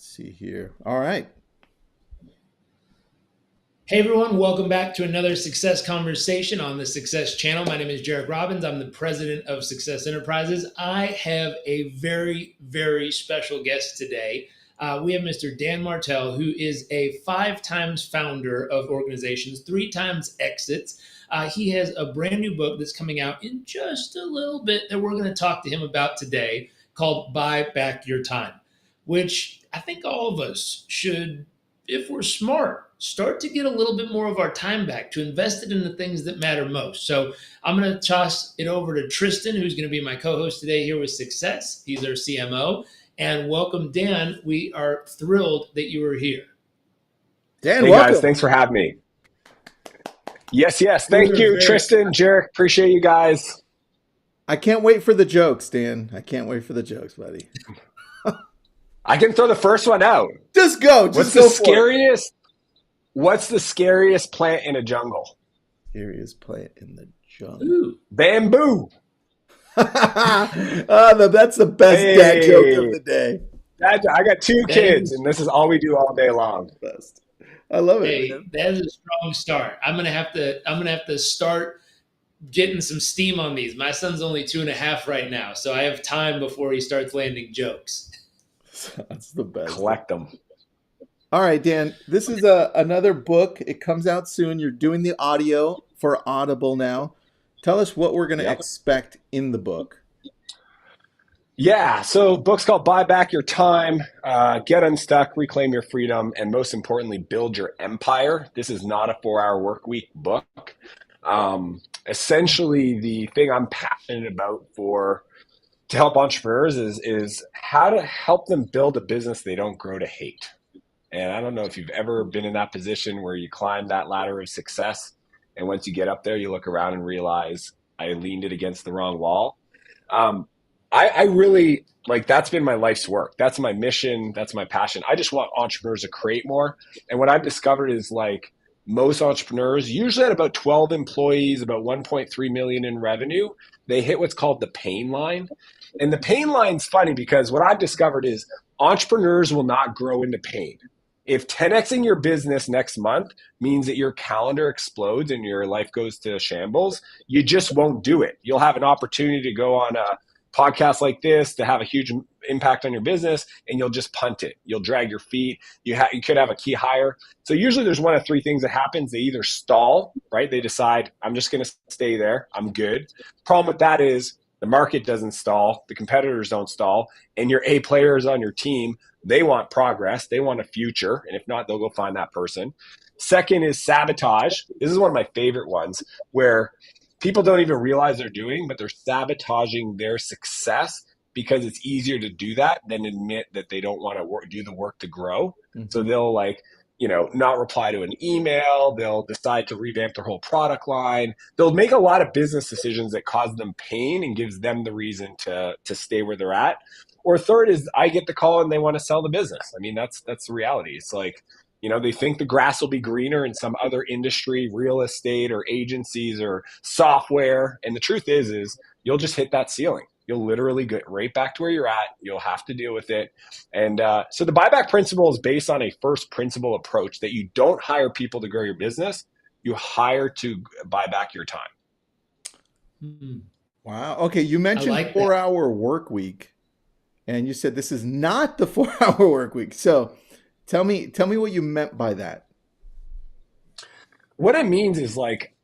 see here. All right. Hey everyone, welcome back to another Success Conversation on the Success Channel. My name is Jarek Robbins. I'm the president of Success Enterprises. I have a very, very special guest today. We have Mr. Dan Martell, who is a 5 times founder of organizations, 3 times exits. He has a brand new book that's coming out in just a little bit that we're going to talk to him about today called Buy Back Your Time, which I think all of us should, if we're smart, start to get a little bit more of our time back to invest it in the things that matter most. So I'm going to toss it over to Tristan, who's going to be my co-host today here with Success. He's our CMO. And welcome, Dan. We are thrilled that you are here. Dan, hey welcome. Guys, thanks for having me. Yes. Thank you, Tristan, Jarek. Appreciate you guys. I can't wait for the jokes, Dan. I can't wait for the jokes, buddy. I can throw the first one out. Just go. What's the scariest? What's the scariest plant in a jungle? Scariest plant in the jungle. Ooh. Bamboo. That's the best dad joke of the day. I got 2 kids, and this is all we do all day long. Best. I love it. Hey, that is a strong start. I'm gonna have to start getting some steam on these. My son's only 2.5 right now, so I have time before he starts landing jokes. That's the best. Collect them. All right, Dan, this is another book. It comes out soon. You're doing the audio for Audible now. Tell us what we're going to expect in the book. Yeah, so book's called Buy Back Your Time, Get Unstuck, Reclaim Your Freedom, and most importantly, Build Your Empire. This is not a 4-hour work week book. Essentially, the thing I'm passionate about to help entrepreneurs is how to help them build a business they don't grow to hate. And I don't know if you've ever been in that position where you climb that ladder of success, and once you get up there, you look around and realize I leaned it against the wrong wall. I really, that's been my life's work. That's my mission. That's my passion. I just want entrepreneurs to create more. And what I've discovered is most entrepreneurs, usually at about 12 employees, about 1.3 million in revenue, they hit what's called the pain line. And the pain line's funny because what I've discovered is entrepreneurs will not grow into pain. If 10xing your business next month means that your calendar explodes and your life goes to shambles, you just won't do it. You'll have an opportunity to go on a podcast like this to have a huge impact on your business, and you'll just punt it. You'll drag your feet. You could have a key hire. So usually there's one of 3 things that happens. They either stall, right? They decide, I'm just going to stay there. I'm good. Problem with that is the market doesn't stall. The competitors don't stall. And your A players on your team, they want progress. They want a future. And if not, they'll go find that person. Second is sabotage. This is one of my favorite ones where people don't even realize they're doing, but they're sabotaging their success because it's easier to do that than admit that they don't want to do the work to grow. Mm-hmm. So they'll not reply to an email. They'll decide to revamp their whole product line. They'll make a lot of business decisions that cause them pain and gives them the reason to stay where they're at. Or third is I get the call and they want to sell the business. I mean, that's the reality. It's they think the grass will be greener in some other industry, real estate or agencies or software. And the truth is you'll just hit that ceiling. You'll literally get right back to where you're at. You'll have to deal with it. And so the buyback principle is based on a first principle approach that you don't hire people to grow your business. You hire to buy back your time. Wow. Okay. You mentioned 4-hour work week, and you said this is not the 4-hour work week. So tell me what you meant by that. What it means is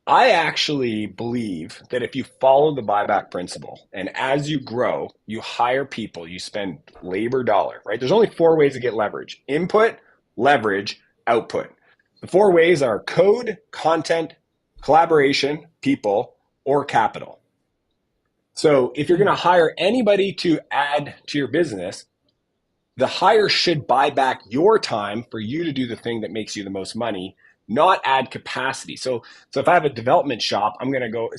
I actually believe that if you follow the buyback principle and as you grow, you hire people, you spend labor dollar, right? There's only 4 ways to get leverage: input, leverage, output. The 4 ways are code, content, collaboration, people, or capital. So if you're going to hire anybody to add to your business, the hire should buy back your time for you to do the thing that makes you the most money, not add capacity. So if I have a development shop, I'm going to go,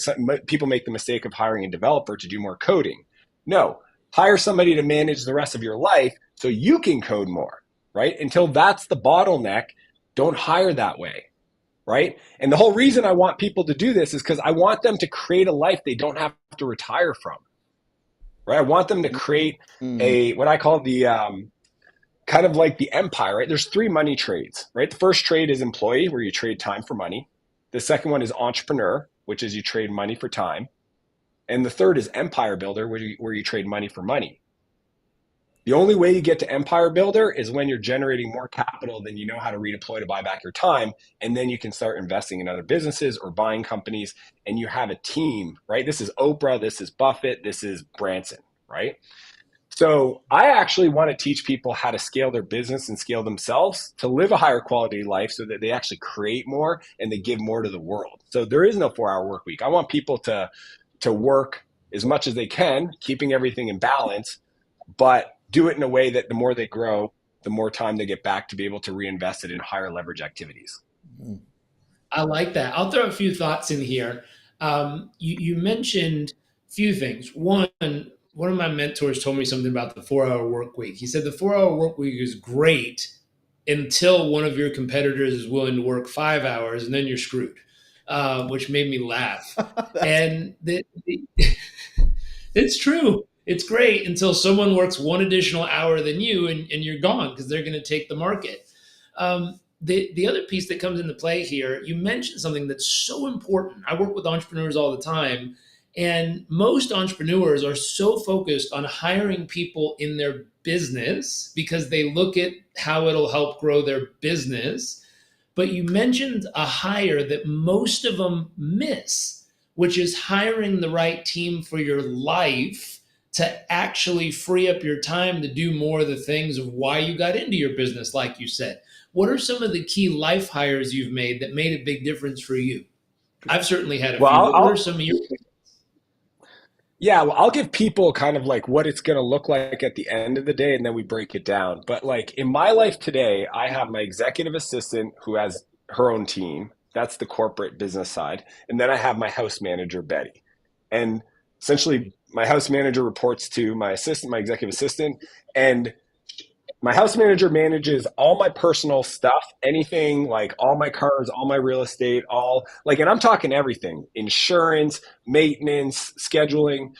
people make the mistake of hiring a developer to do more coding. No, hire somebody to manage the rest of your life so you can code more, right? Until that's the bottleneck, don't hire that way, right? And the whole reason I want people to do this is because I want them to create a life they don't have to retire from, right? I want them to create what I call the kind of like the empire, right? There's three money trades, right? The first trade is employee, where you trade time for money. The second one is entrepreneur, which is you trade money for time. And the third is empire builder, where you trade money for money. The only way you get to empire builder is when you're generating more capital than you know how to redeploy to buy back your time. And then you can start investing in other businesses or buying companies, and you have a team, right? This is Oprah, this is Buffett, this is Branson, right? So I actually want to teach people how to scale their business and scale themselves to live a higher quality life so that they actually create more and they give more to the world. So there is no 4-hour work week. I want people to work as much as they can, keeping everything in balance, but do it in a way that the more they grow, the more time they get back to be able to reinvest it in higher leverage activities. I like that. I'll throw a few thoughts in here. You mentioned a few things. One of my mentors told me something about the 4-hour work week. He said the 4-hour work week is great until one of your competitors is willing to work 5 hours, and then you're screwed, which made me laugh. And it's true. It's great until someone works one additional hour than you, and you're gone because they're going to take the market. The other piece that comes into play here, you mentioned something that's so important. I work with entrepreneurs all the time, and most entrepreneurs are so focused on hiring people in their business because they look at how it'll help grow their business. But you mentioned a hire that most of them miss, which is hiring the right team for your life to actually free up your time to do more of the things of why you got into your business, like you said. What are some of the key life hires you've made that made a big difference for you? I've certainly had a few. What are some of your? Yeah, well, I'll give people kind of like what it's going to look like at the end of the day, and then we break it down. But like in my life today, I have my executive assistant who has her own team. That's the corporate business side. And then I have my house manager, Betty. And essentially, my house manager reports to my assistant, my executive assistant, and my house manager manages all my personal stuff, anything like all my cars, all my real estate, all like, and I'm talking everything, insurance, maintenance, scheduling.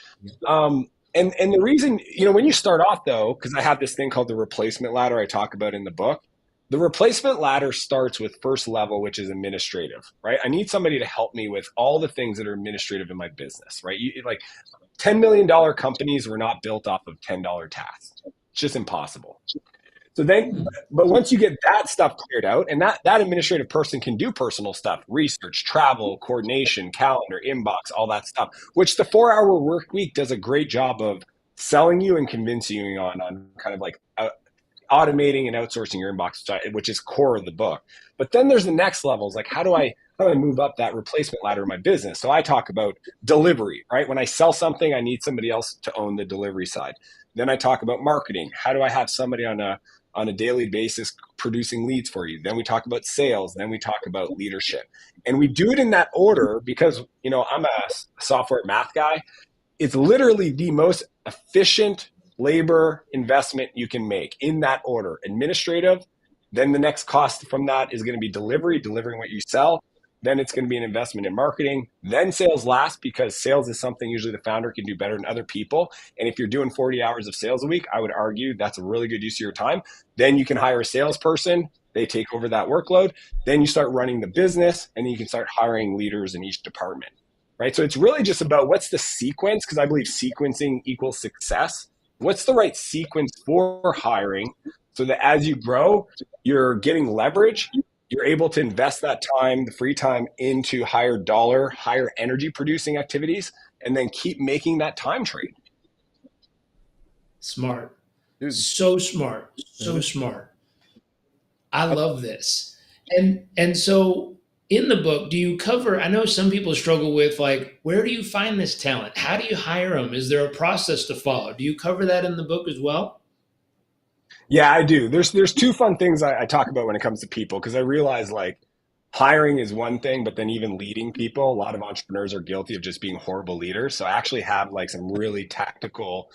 And the reason, when you start off though, because I have this thing called the replacement ladder I talk about in the book. The replacement ladder starts with first level, which is administrative, right? I need somebody to help me with all the things that are administrative in my business, right? Like $10 million companies were not built off of $10 tasks. It's just impossible. So then, but once you get that stuff cleared out, and that administrative person can do personal stuff, research, travel, coordination, calendar, inbox, all that stuff, which the 4-hour work week does a great job of selling you and convincing you on kind of like automating and outsourcing your inbox, which is core of the book. But then there's the next levels, like how do I move up that replacement ladder in my business? So I talk about delivery, right? When I sell something, I need somebody else to own the delivery side. Then I talk about marketing. How do I have somebody on a daily basis producing leads for you? Then we talk about sales. Then we talk about leadership. And we do it in that order because, I'm a software math guy. It's literally the most efficient labor investment you can make in that order. Administrative, then the next cost from that is going to be delivering what you sell. Then it's going to be an investment in marketing. Then sales last, because sales is something usually the founder can do better than other people. And if you're doing 40 hours of sales a week, I would argue that's a really good use of your time. Then you can hire a salesperson. They take over that workload. Then you start running the business, and then you can start hiring leaders in each department, right? So it's really just about what's the sequence, because I believe sequencing equals success. What's the right sequence for hiring so that as you grow, you're getting leverage, you're able to invest that time, the free time, into higher dollar, higher energy producing activities, and then keep making that time trade. Smart. Dude. So smart. So smart. I love this. And so in the book, do you cover, I know some people struggle with like, where do you find this talent? How do you hire them? Is there a process to follow? Do you cover that in the book as well? Yeah, I do. There's two fun things I talk about when it comes to people, because I realize like hiring is one thing, but then even leading people, a lot of entrepreneurs are guilty of just being horrible leaders. So I actually have like some really tactical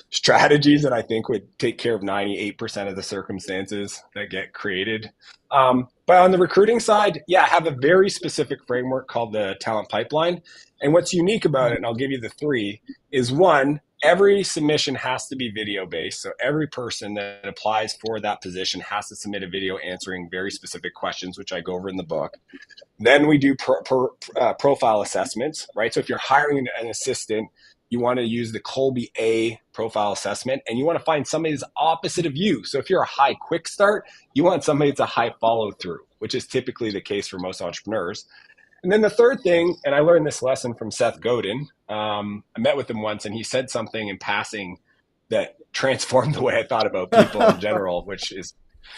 strategies that I think would take care of 98% of the circumstances that get created. But on the recruiting side, yeah, I have a very specific framework called the talent pipeline. And what's unique about it, and I'll give you the three, is one, every submission has to be video based. So every person that applies for that position has to submit a video answering very specific questions, which I go over in the book. Then we do profile assessments, right? So if you're hiring an assistant, you want to use the Colby A profile assessment, and you want to find somebody that's opposite of you. So if you're a high quick start, you want somebody that's a high follow through, which is typically the case for most entrepreneurs. And then the third thing, and I learned this lesson from Seth Godin. I met with him once, and he said something in passing that transformed the way I thought about people in general, which is,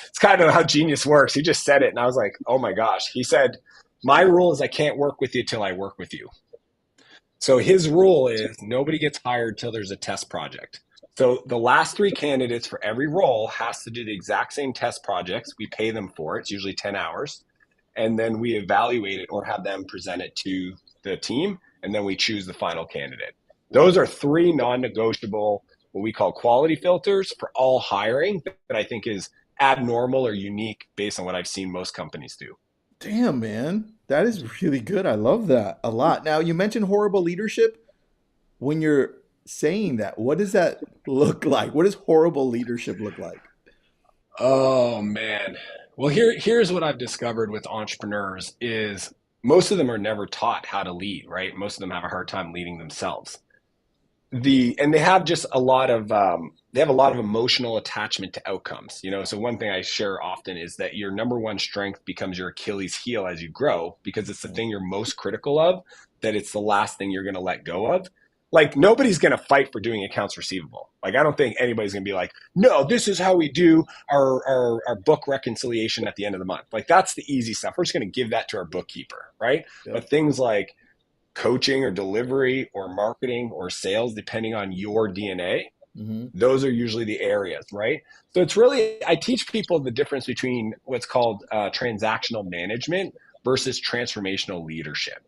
it's kind of how genius works. He just said it, and I was like, oh my gosh. He said, my rule is I can't work with you till I work with you. So his rule is nobody gets hired till there's a test project. So the last 3 candidates for every role has to do the exact same test projects. We pay them for it. It's usually 10 hours. And then we evaluate it or have them present it to the team. And then we choose the final candidate. Those are 3 non-negotiable, what we call quality filters for all hiring that I think is abnormal or unique based on what I've seen most companies do. Damn, man. That is really good. I love that a lot. Now, you mentioned horrible leadership. When you're saying that, what does that look like? What does horrible leadership look like? Oh, man. Well, here's what I've discovered with entrepreneurs is most of them are never taught how to lead, right? Most of them have a hard time leading themselves. And they have just a lot of emotional attachment to outcomes. So one thing I share often is that your number one strength becomes your Achilles heel as you grow, because it's the thing you're most critical of, that it's the last thing you're going to let go of. Like, nobody's going to fight for doing accounts receivable. Like, I don't think anybody's going to be like, no, this is how we do our book reconciliation at the end of the month. Like, that's the easy stuff. We're just going to give that to our bookkeeper, right? Yep. But things like coaching or delivery or marketing or sales, depending on your DNA, those are usually the areas, right? So it's really, I teach people the difference between what's called transactional management versus transformational leadership.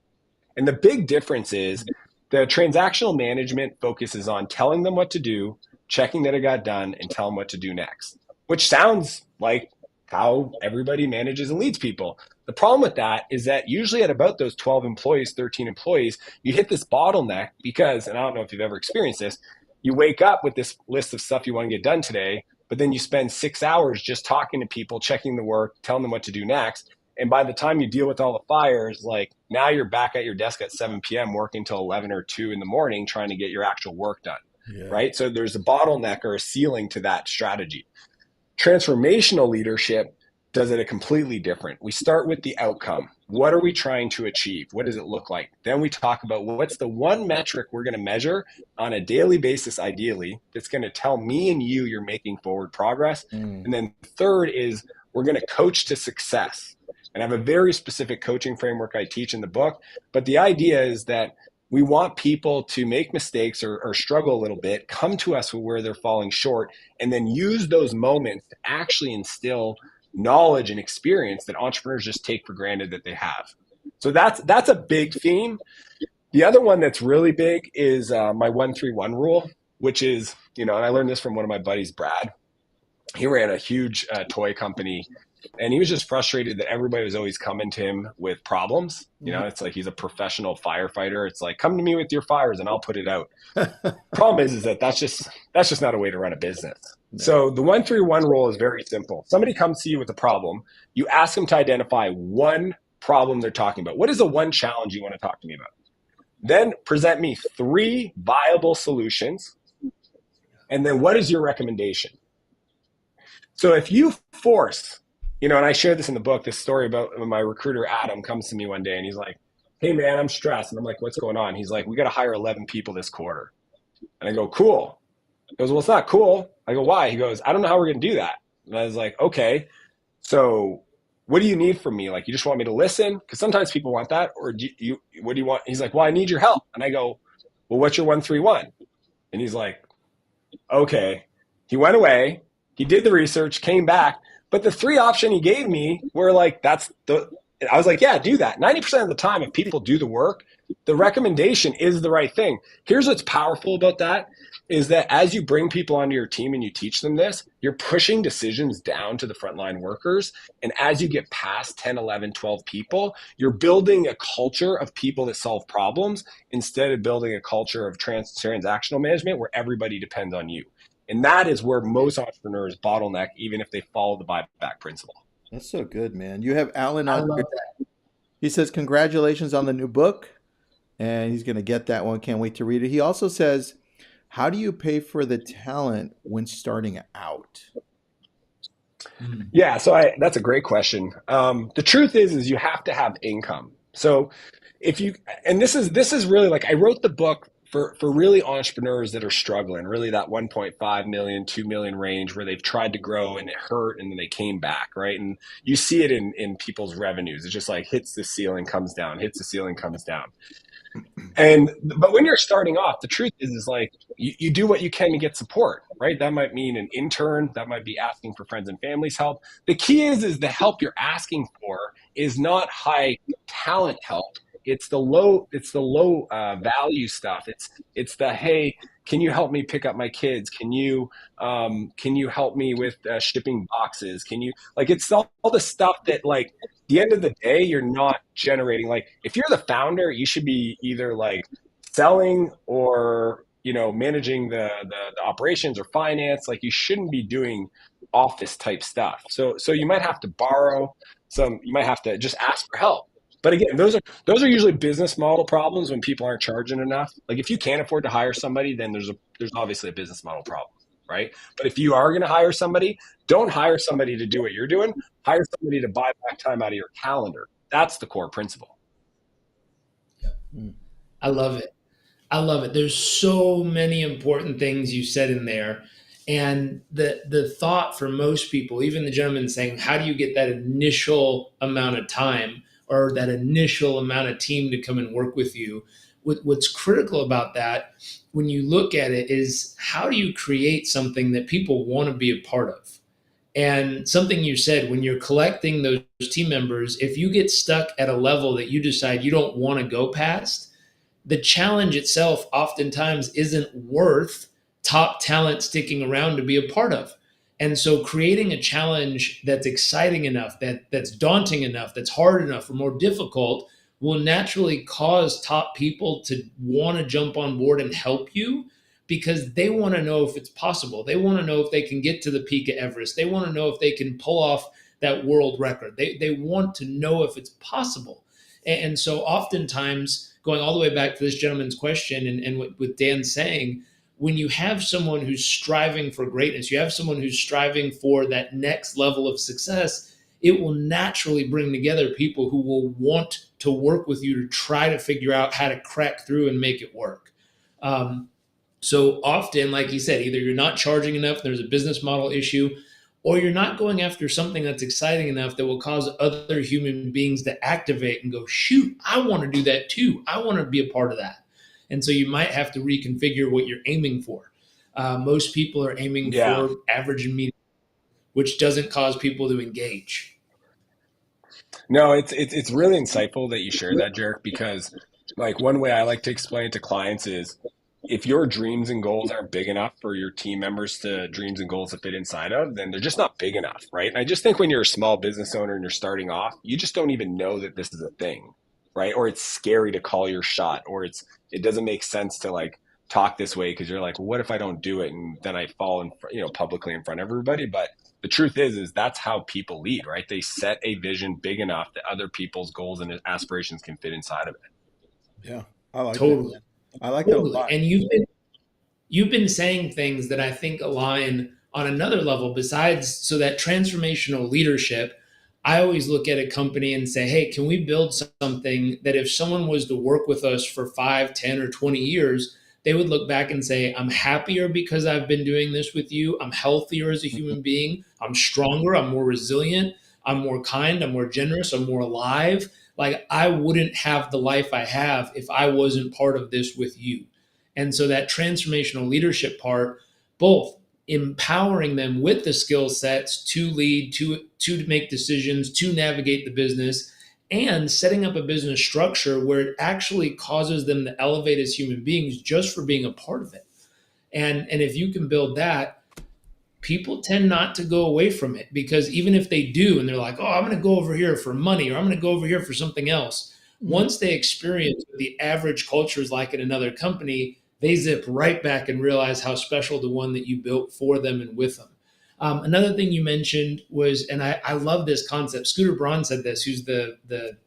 And the big difference is the transactional management focuses on telling them what to do, checking that it got done, and tell them what to do next, which sounds like how everybody manages and leads people. The problem with that is that usually at about those 12 employees, 13 employees, you hit this bottleneck because, and I don't know if you've ever experienced this, you wake up with this list of stuff you want to get done today, but then you spend 6 hours just talking to people, checking the work, telling them what to do next. And by the time you deal with all the fires, like, now you're back at your desk at 7 p.m. working till 11 or 2 in the morning trying to get your actual work done, right? So there's a bottleneck or a ceiling to that strategy. Transformational leadership does it a completely different. We start with the outcome. What are we trying to achieve? What does it look like? Then we talk about what's the one metric we're going to measure on a daily basis, ideally, that's going to tell me and you you're making forward progress. And then third is we're going to coach to success. And I have a very specific coaching framework I teach in the book. But the idea is that we want people to make mistakes or struggle a little bit, come to us where they're falling short, and then use those moments to actually instill knowledge and experience that entrepreneurs just take for granted that they have. So that's a big theme. The other one that's really big is my 1-3-1 rule, which is, and I learned this from one of my buddies, Brad. He ran a huge toy company, and he was just frustrated that everybody was always coming to him with problems. It's like he's a professional firefighter. It's like, come to me with your fires and I'll put it out. Problem is that that's just not a way to run a business. No. So the 1-3-1 rule is very simple. Somebody comes to you with a problem. You ask them to identify one problem they're talking about. What is the one challenge you want to talk to me about? Then present me 3 viable solutions. And then what is your recommendation? So if you force, and I shared this in the book, this story about when my recruiter, Adam, comes to me one day and he's like, hey man, I'm stressed. And I'm like, what's going on? He's like, we got to hire 11 people this quarter. And I go, cool. He goes, well, it's not cool. I go, why? He goes, I don't know how we're going to do that. And I was like, okay, so what do you need from me? Like, you just want me to listen? Because sometimes people want that. Or what do you want? He's like, well, I need your help. And I go, well, what's your 1-3-1? And he's like, okay. He went away. He did the research, came back. But the 3 options he gave me were like, I was like, yeah, do that. 90% of the time, if people do the work, the recommendation is the right thing. Here's what's powerful about that is that as you bring people onto your team and you teach them this, you're pushing decisions down to the frontline workers. And as you get past 10, 11, 12 people, you're building a culture of people that solve problems instead of building a culture of transactional management where everybody depends on you. And that is where most entrepreneurs bottleneck, even if they follow the buyback principle. That's so good, man. You have Alan I on love here. that. He says, congratulations on the new book. And he's going to get that one. Can't wait to read it. He also says, how do you pay for the talent when starting out? Yeah, so that's a great question. The truth is you have to have income. So if you, and this is really like I wrote the book for really entrepreneurs that are struggling, really that 1.5 million, 2 million range where they've tried to grow and it hurt and then they came back, right? And you see it in people's revenues. It's just like hits the ceiling, comes down, hits the ceiling, comes down. But when you're starting off, the truth is like you do what you can to get support, right? That might mean an intern, that might be asking for friends and family's help. The key is the help you're asking for is not high talent help. It's the low value stuff. It's the, hey, can you help me pick up my kids? Can you help me with shipping boxes? Can you, like, it's all the stuff that, like, the end of the day, you're not generating. Like, if you're the founder, you should be either like selling or, managing the operations or finance. Like, you shouldn't be doing office type stuff. So you might have to borrow some, you might have to just ask for help. But again, those are usually business model problems when people aren't charging enough. Like, if you can't afford to hire somebody, then there's obviously a business model problem, right? But if you are going to hire somebody, don't hire somebody to do what you're doing. Hire somebody to buy back time out of your calendar. That's the core principle. I love it. I love it. There's so many important things you said in there. And the thought for most people, even the gentleman saying, how do you get that initial amount of time or that initial amount of team to come and work with you? What's critical about that when you look at it is how do you create something that people want to be a part of? And something you said, when you're collecting those team members, if you get stuck at a level that you decide you don't want to go past, the challenge itself oftentimes isn't worth top talent sticking around to be a part of. And so creating a challenge that's exciting enough, that's daunting enough, that's hard enough or more difficult will naturally cause top people to want to jump on board and help you because they want to know if it's possible. They want to know if they can get to the peak of Everest. They want to know if they can pull off that world record. They want to know if it's possible. And so oftentimes, going all the way back to this gentleman's question and with Dan saying, when you have someone who's striving for greatness, you have someone who's striving for that next level of success, it will naturally bring together people who will want to work with you to try to figure out how to crack through and make it work. So often, like you said, either you're not charging enough, there's a business model issue, or you're not going after something that's exciting enough that will cause other human beings to activate and go, shoot, I want to do that too. I want to be a part of that. And so you might have to reconfigure what you're aiming for. Most people are aiming for average and medium, which doesn't cause people to engage. No, it's really insightful that you share that, Jarek, because like one way I like to explain it to clients is if your dreams and goals aren't big enough for your team members to dreams and goals to fit inside of, then they're just not big enough, right? And I just think when you're a small business owner and you're starting off, you just don't even know that this is a thing, right? Or it's scary to call your shot, or it doesn't make sense to like talk this way because you're like, well, what if I don't do it and then I fall in, publicly in front of everybody? But the truth is that's how people lead, right? They set a vision big enough that other people's goals and aspirations can fit inside of it. Yeah, I like Totally. that. I like that a lot. And you've been saying things that I think align on another level besides so that transformational leadership. I always look at a company and say, hey, can we build something that if someone was to work with us for 5, 10, or 20 years, they would look back and say, I'm happier because I've been doing this with you. I'm healthier as a human being. I'm stronger. I'm more resilient. I'm more kind. I'm more generous. I'm more alive. Like, I wouldn't have the life I have if I wasn't part of this with you. And so that transformational leadership part, both empowering them with the skill sets to lead, to make decisions, to navigate the business, and setting up a business structure where it actually causes them to elevate as human beings just for being a part of it. And if you can build that, people tend not to go away from it, because even if they do and they're like, oh, I'm going to go over here for money, or I'm going to go over here for something else, Mm-hmm. once they experience what the average culture is like in another company, they zip right back and realize how special the one that you built for them and with them. Another thing you mentioned was, and I love this concept. Scooter Braun said this, who's the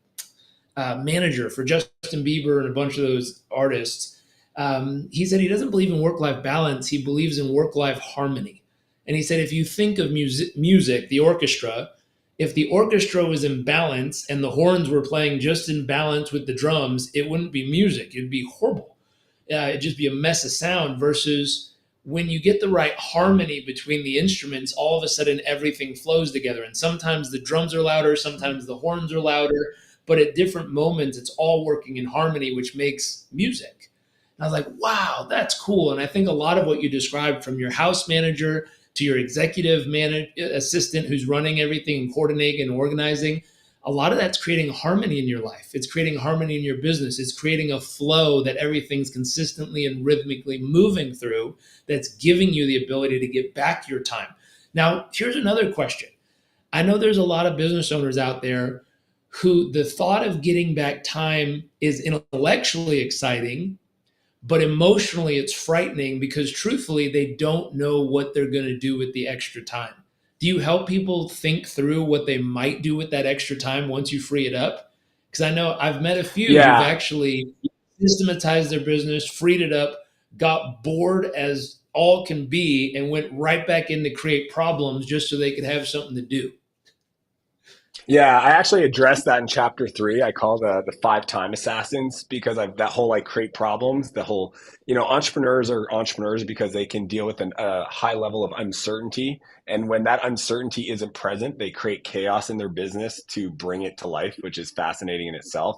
manager for Justin Bieber and a bunch of those artists. He said he doesn't believe in work-life balance. He believes in work-life harmony. And he said, if you think of music, the orchestra, if the orchestra was in balance and the horns were playing just in balance with the drums, it wouldn't be music. It'd be horrible. It'd just be a mess of sound. Versus when you get the right harmony between the instruments, all of a sudden everything flows together. And sometimes the drums are louder, sometimes the horns are louder, but at different moments, it's all working in harmony, which makes music. And I was like, wow, that's cool. And I think a lot of what you described, from your house manager to your executive assistant who's running everything and coordinating and organizing, a lot of that's creating harmony in your life. It's creating harmony in your business. It's creating a flow that everything's consistently and rhythmically moving through, that's giving you the ability to get back your time. Now, here's another question. I know there's a lot of business owners out there who the thought of getting back time is intellectually exciting, but emotionally it's frightening, because truthfully, they don't know what they're going to do with the extra time. Do you help people think through what they might do with that extra time once you free it up? Because I know I've met a few who've Yeah. actually systematized their business, freed it up, got bored as all can be, and went right back in to create problems just so they could have something to do. Yeah, I actually addressed that in chapter 3. I call the 5 time assassins, because that whole like create problems, the whole, entrepreneurs are entrepreneurs because they can deal with a high level of uncertainty. And when that uncertainty isn't present, they create chaos in their business to bring it to life, which is fascinating in itself.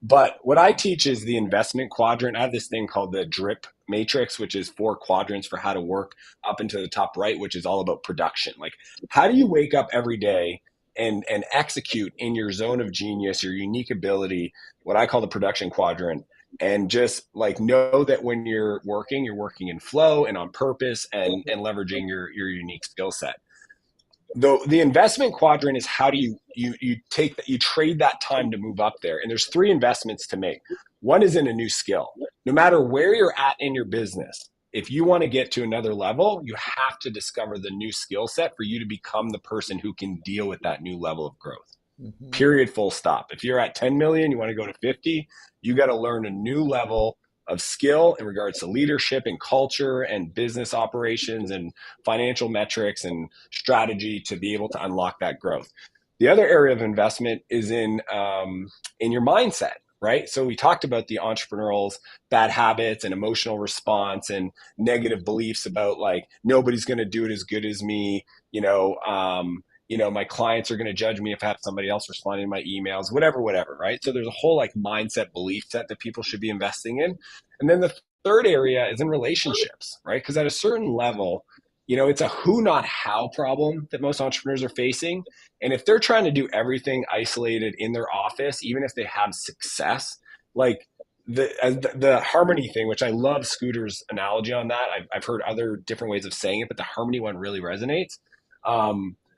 But what I teach is the investment quadrant. I have this thing called the drip matrix, which is 4 quadrants for how to work up into the top right, which is all about production. Like, how do you wake up every day and execute in your zone of genius, your unique ability, what I call the production quadrant, and just like know that when you're working in flow and on purpose, and leveraging your unique skill set. The investment quadrant is how do you trade that time to move up there. And there's 3 investments to make. One is in a new skill. No matter where you're at in your business, if you want to get to another level, you have to discover the new skill set for you to become the person who can deal with that new level of growth. Mm-hmm. Period, full stop. If you're at 10 million, you want to go to 50, you got to learn a new level of skill in regards to leadership and culture and business operations and financial metrics and strategy to be able to unlock that growth. The other area of investment is in your mindset, right? So we talked about the entrepreneurial's bad habits and emotional response and negative beliefs about like, nobody's going to do it as good as me. My clients are going to judge me if I have somebody else responding to my emails, whatever, right? So there's a whole like mindset belief set that people should be investing in. And then the third area is in relationships, right? Because at a certain level, it's a who, not how problem that most entrepreneurs are facing. And if they're trying to do everything isolated in their office, even if they have success, like the harmony thing, which I love Scooter's analogy on that. I've heard other different ways of saying it, but the harmony one really resonates.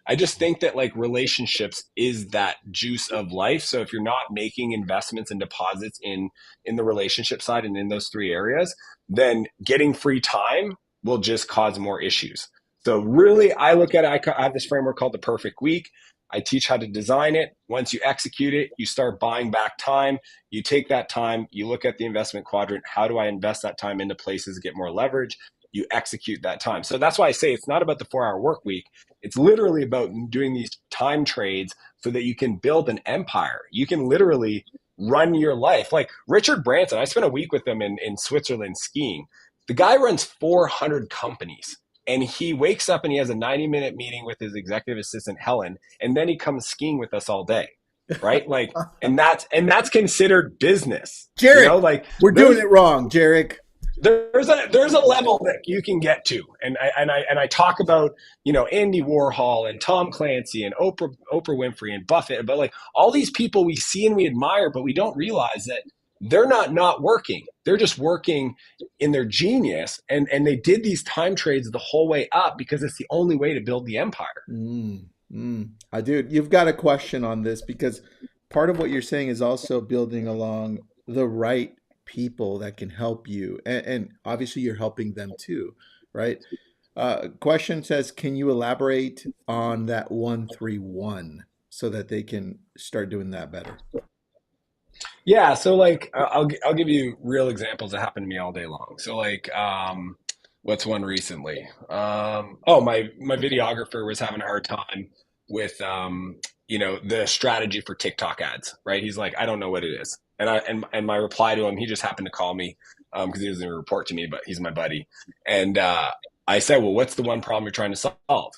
I just think that like relationships is that juice of life. So if you're not making investments and deposits in the relationship side and in those 3 areas, then getting free time will just cause more issues. So really, I look at it, I have this framework called the perfect week. I teach how to design it. Once you execute it, you start buying back time. You take that time, you look at the investment quadrant. How do I invest that time into places to get more leverage? You execute that time. So that's why I say it's not about the 4-hour work week. It's literally about doing these time trades so that you can build an empire. You can literally run your life. Like Richard Branson, I spent a week with him in Switzerland skiing. The guy runs 400 companies, and he wakes up and he has a 90-minute meeting with his executive assistant, Helen, and then he comes skiing with us all day. Right? Like, and that's considered business. Jarek, we're doing it wrong, Jarek. There's a level that you can get to, and I talk about Andy Warhol and Tom Clancy and Oprah Winfrey and Buffett, but like all these people we see and we admire, but we don't realize that they're not working. They're just working in their genius. And they did these time trades the whole way up because it's the only way to build the empire. I do. You've got a question on this because part of what you're saying is also building along the right people that can help you. And obviously you're helping them too, right? Question says, can you elaborate on that 131 so that they can start doing that better? Yeah, so like I'll give you real examples that happen to me all day long. So like what's one recently? Oh, my videographer was having a hard time with the strategy for TikTok ads, right? He's like, I don't know what it is. And my reply to him, he just happened to call me because he doesn't report to me, but he's my buddy. And I said, well, what's the one problem you're trying to solve?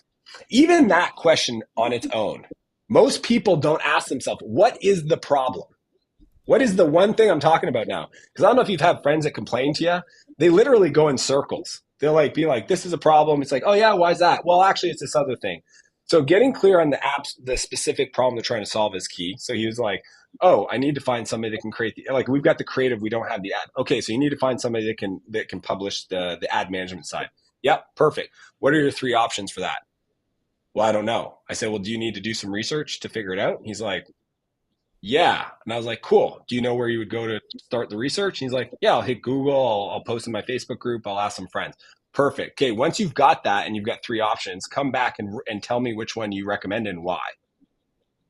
Even that question on its own, most people don't ask themselves, what is the problem? What is the one thing I'm talking about now? Because I don't know if you've had friends that complain to you. They literally go in circles. They'll like be like, this is a problem. It's like, oh yeah, why is that? Well, actually, it's this other thing. So getting clear on the specific problem they're trying to solve is key. So he was like, oh, I need to find somebody that can create like we've got the creative, we don't have the ad. Okay, so you need to find somebody that can publish the ad management side. Yep, perfect. What are your three options for that? Well, I don't know. I said, well, do you need to do some research to figure it out? He's like, yeah. And I was like, cool. Do you know where you would go to start the research? And he's like, yeah, I'll hit Google. I'll post in my Facebook group. I'll ask some friends. Perfect. Okay. Once you've got that and you've got three options, come back and tell me which one you recommend and why.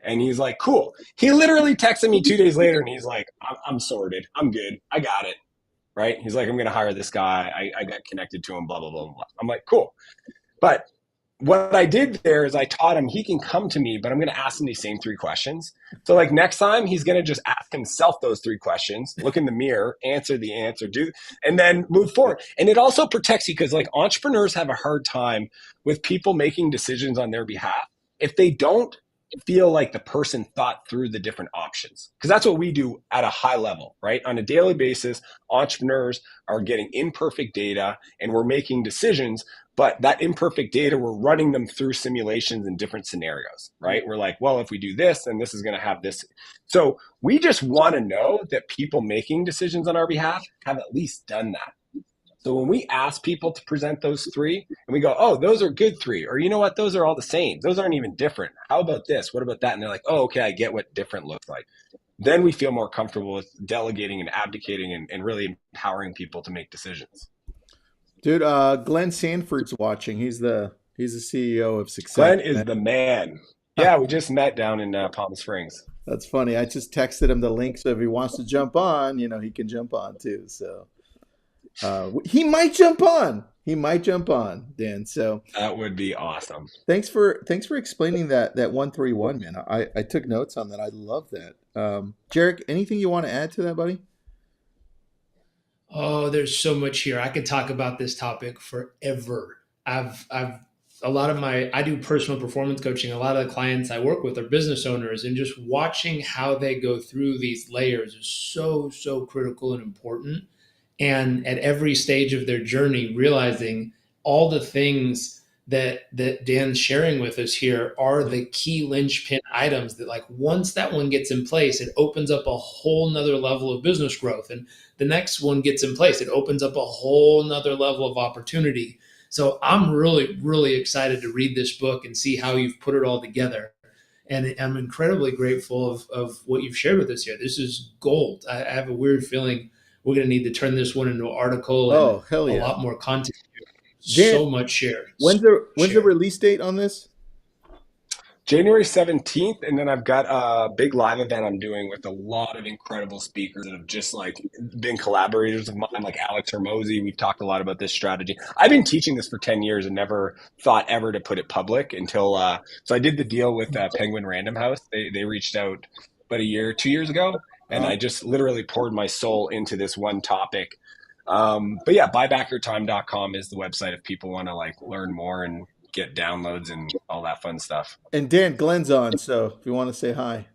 And he's like, cool. He literally texted me 2 days later and he's like, I'm sorted. I'm good. I got it. Right. He's like, I'm going to hire this guy. I got connected to him, blah, blah, blah, blah. I'm like, cool. But what I did there is I taught him he can come to me, but I'm going to ask him these same three questions. So like next time he's going to just ask himself those three questions, look in the mirror, answer the answer, and then move forward. And it also protects you because like entrepreneurs have a hard time with people making decisions on their behalf if they don't feel like the person thought through the different options. Because that's what we do at a high level, right? On a daily basis, entrepreneurs are getting imperfect data and we're making decisions. But that imperfect data, we're running them through simulations in different scenarios, right? We're like, well, if we do this, then this is going to have this. So we just want to know that people making decisions on our behalf have at least done that. So when we ask people to present those three and we go, oh, those are good three, or you know what, those are all the same. Those aren't even different. How about this? What about that? And they're like, oh, okay, I get what different looks like. Then we feel more comfortable with delegating and abdicating and really empowering people to make decisions. Dude, Glenn Sanford's watching. He's the CEO of Success. Glenn is the man. Yeah, we just met down in Palm Springs. That's funny. I just texted him the link, so if he wants to jump on, he can jump on too. So he might jump on. Dan. So that would be awesome. Thanks for explaining that 131, man. I took notes on that. I love that. Jarek, anything you want to add to that, buddy? Oh, there's so much here. I could talk about this topic forever. I've I do personal performance coaching. A lot of the clients I work with are business owners, and just watching how they go through these layers is so critical and important. And at every stage of their journey, realizing all the things that Dan's sharing with us here are the key linchpin items that, like, once that one gets in place, it opens up a whole nother level of business growth. And the next one gets in place, it opens up a whole nother level of opportunity. So I'm really excited to read this book and see how you've put it all together. And I'm incredibly grateful of what you've shared with us here. This is gold. I have a weird feeling we're going to need to turn this one into an article and hell yeah. a lot more content. Dan, so much shared. When's the release date on this? January 17th, and then I've got a big live event I'm doing with a lot of incredible speakers that have just like been collaborators of mine, like Alex Hermosi. We've talked a lot about this strategy. I've been teaching this for 10 years and never thought ever to put it public until so I did the deal with Penguin Random House. They reached out about 2 years ago, and I just literally poured my soul into this one topic. But yeah, buybackertime.com is the website if people want to like learn more and get downloads and all that fun stuff. And Dan, Glenn's on, so if you want to say hi.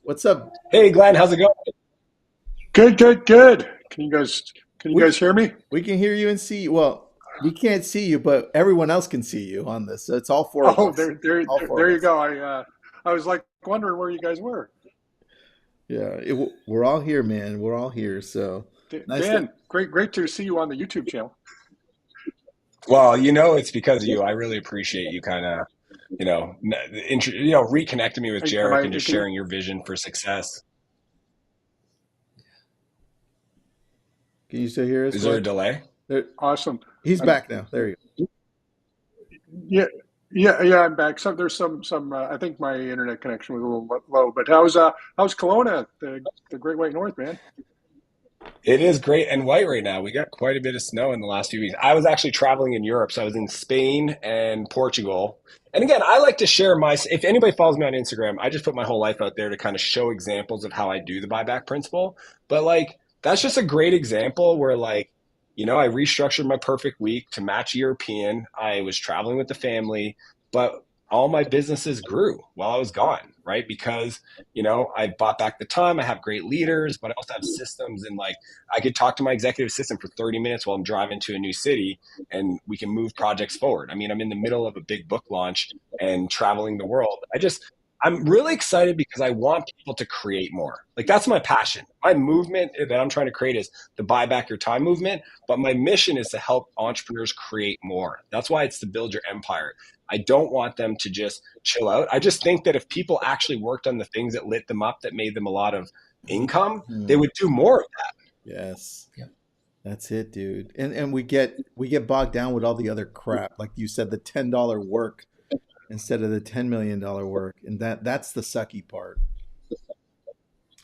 What's up? Hey Glenn, how's it going? Good. Can you guys hear me? We can hear you and see you. Well, we can't see you, but everyone else can see you on this. So it's all four of us. There you go. I was like wondering where you guys were. Yeah, we're all here, man. We're all here. So nice to. Dan, great to see you on the YouTube channel. Well, it's because of you. I really appreciate you kind of, reconnecting me with Am Jarek I? and just sharing your vision for success. Can you still hear us, Is there Glenn? a delay? Awesome. He's I'm, back now. There you go. yeah, yeah. I'm back. So there's some. I think my internet connection was a little low. But how's Kelowna, the Great White North, man? It is great and white right now. We got quite a bit of snow in the last few weeks. I was actually traveling in Europe, so I was in Spain and Portugal. And again, I like to share if anybody follows me on Instagram, I just put my whole life out there to kind of show examples of how I do the buyback principle. But that's just a great example where I restructured my perfect week to match European. I was traveling with the family, but all my businesses grew while I was gone, right? Because I bought back the time. I have great leaders, but I also have systems, and I could talk to my executive assistant for 30 minutes while I'm driving to a new city, and we can move projects forward. I mean, I'm in the middle of a big book launch and traveling the world. I'm really excited because I want people to create more. That's my passion. My movement that I'm trying to create is the buy back your time movement, but my mission is to help entrepreneurs create more. That's why it's to build your empire. I don't want them to just chill out. I just think that if people actually worked on the things that lit them up, that made them a lot of income, they would do more of that. Yes. Yep. That's it, dude. And we get bogged down with all the other crap. Like you said, the $10 work instead of the $10 million work. And that's the sucky part.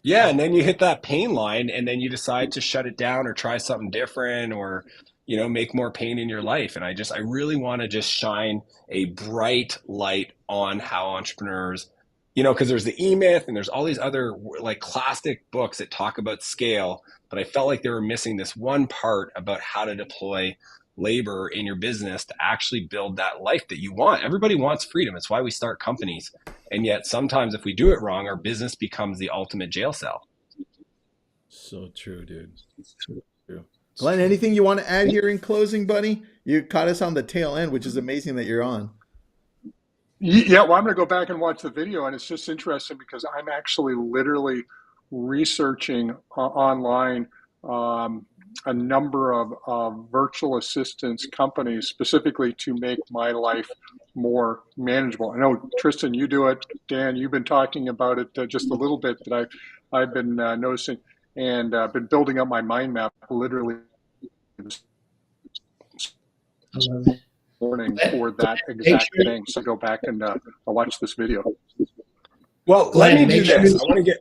Yeah, and then you hit that pain line and then you decide to shut it down or try something different or make more pain in your life. And I really want to just shine a bright light on how entrepreneurs, because there's the E-Myth and there's all these other classic books that talk about scale, but I felt like they were missing this one part about how to deploy labor in your business to actually build that life that you want. Everybody wants freedom. It's why we start companies. And yet sometimes if we do it wrong, our business becomes the ultimate jail cell. So true, dude. So true. Glenn, anything you want to add here in closing, buddy? You caught us on the tail end, which is amazing that you're on. Yeah, well, I'm going to go back and watch the video, and it's just interesting because I'm actually literally researching online a number of virtual assistance companies specifically to make my life more manageable. I know, Tristan, you do it. Dan, you've been talking about it just a little bit that I've been noticing, and been building up my mind map literally this morning for that exact thing. So go back and I'll watch this video. Well, Glenn, let me do this. I want to get.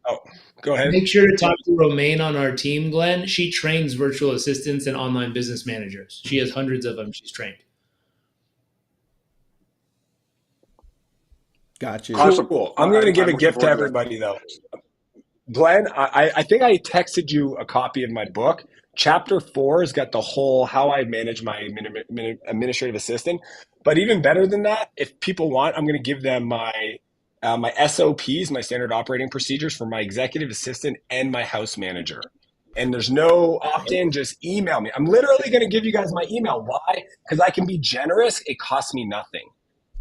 Oh, go ahead. Make sure to talk to Romaine on our team, Glenn. She trains virtual assistants and online business managers. She has hundreds of them she's trained. Gotcha. Awesome. Cool. I'm going to give a gift to everybody, though. Glenn, I think I texted you a copy of my book. Chapter 4 has got the whole how I manage my administrative assistant. But even better than that, if people want, I'm going to give them my SOPs, my standard operating procedures for my executive assistant and my house manager. And there's no opt-in, just email me. I'm literally going to give you guys my email. Why? Because I can be generous. It costs me nothing.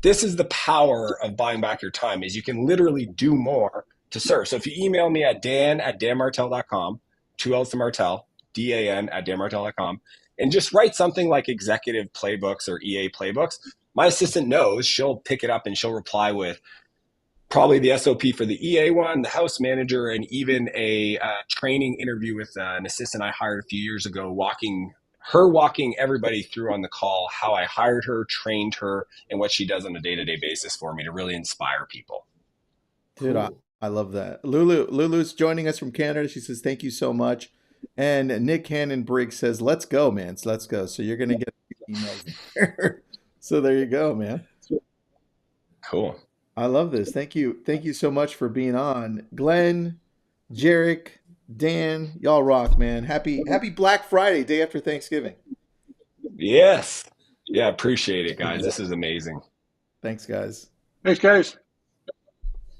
This is the power of buying back your time, is you can literally do more to serve. So if you email me at dan@danmartell.com, 2 L's to Martell, DAN@danmartell.com, and just write something like executive playbooks or EA playbooks, my assistant knows she'll pick it up and she'll reply with probably the SOP for the EA one, the house manager, and even a training interview with an assistant I hired a few years ago, walking everybody through on the call how I hired her, trained her, and what she does on a day-to-day basis for me to really inspire people. Dude, I love that. Lulu's joining us from Canada. She says, thank you so much. And Nick Hannon Briggs says, let's go, man. So let's go. So you're going to get emails there. So there you go, man. Cool. I love this. Thank you. Thank you so much for being on. Glenn, Jarek, Dan, y'all rock, man. Happy Black Friday, day after Thanksgiving. Yes. Yeah, appreciate it, guys. This is amazing. Thanks, guys. Thanks, guys.